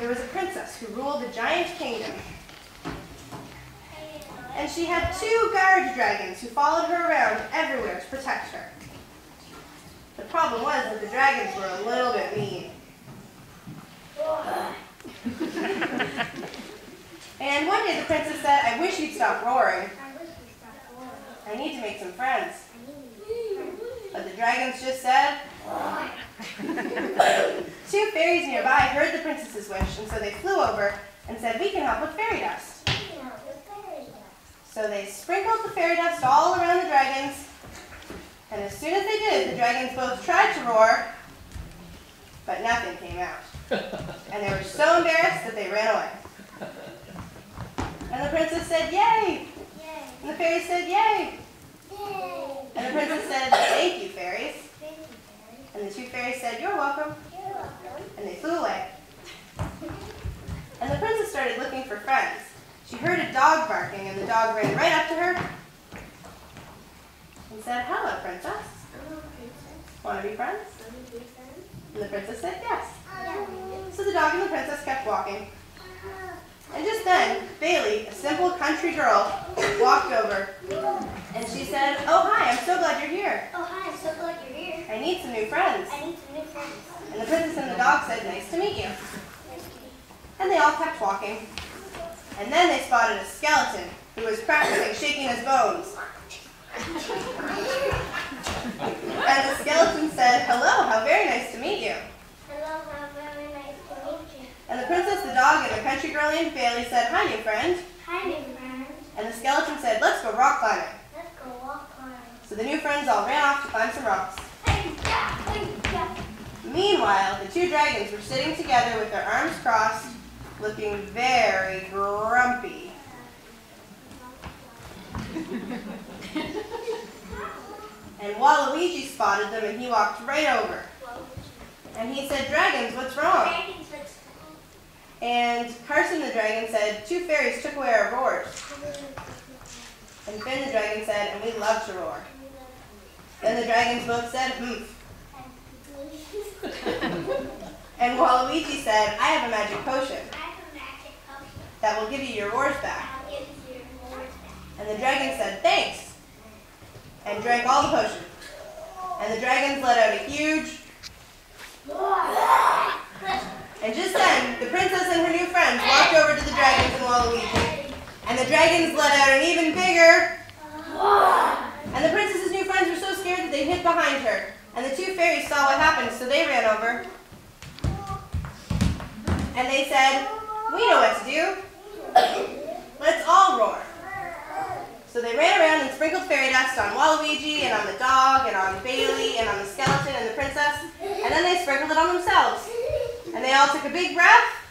there was a princess who ruled a giant kingdom. And she had 2 guard dragons who followed her around everywhere to protect her. The problem was that the dragons were a little bit mean. And one day the princess said, I wish you'd stop roaring. I need to make some friends. But the dragons just said, 2 fairies nearby heard the princess's wish, and so they flew over and said, we can help with fairy dust. So they sprinkled the fairy dust all around the dragons, and as soon as they did, the dragons both tried to roar, but nothing came out. And they were so embarrassed that they ran away. And the princess said, yay! And the fairies said, yay! And the princess said, thank you, fairies. And the 2 fairies said, you're welcome. And they flew away. And the princess started looking for friends. She heard a dog barking, and the dog ran right up to her and said, hello, princess. Want to be friends? And the princess said, yes. So the dog and the princess kept walking. And just then, Bailey, a simple country girl, walked over, and she said, oh, hi, I'm so glad you're here. Oh, hi, I'm so glad you're here. I need some new friends. I need some new friends. And the princess and the dog said, nice to meet you. And they all kept walking. And then they spotted a skeleton who was practicing shaking his bones. And the skeleton said, hello, how very nice to meet you. Hello, how very nice to meet you. And the princess, the dog, and the country girl named Bailey said, hi, new friend. Hi, new friend. And the skeleton said, let's go rock climbing. Let's go rock climbing. So the new friends all ran off to climb some rocks. Meanwhile, the 2 dragons were sitting together with their arms crossed, looking very grumpy. And Luigi spotted them, and he walked right over. And he said, dragons, what's wrong? And Carson the dragon said, 2 fairies took away our roars. And Finn the dragon said, and we love to roar. Then the dragons both said, humph. And Waluigi said, I have a magic potion that will give you your roars back. And the dragon said, thanks, and drank all the potion. And the dragons let out a huge... And just then, the princess and her new friends walked over to the dragons and Waluigi. And the dragons let out an even bigger... And the princess's new friends were so scared that they hid behind her. And the 2 fairies saw what happened, so they ran over. And they said, we know what to do. Let's all roar. So they ran around and sprinkled fairy dust on Waluigi, and on the dog, and on Bailey, and on the skeleton and the princess. And then they sprinkled it on themselves. And they all took a big breath.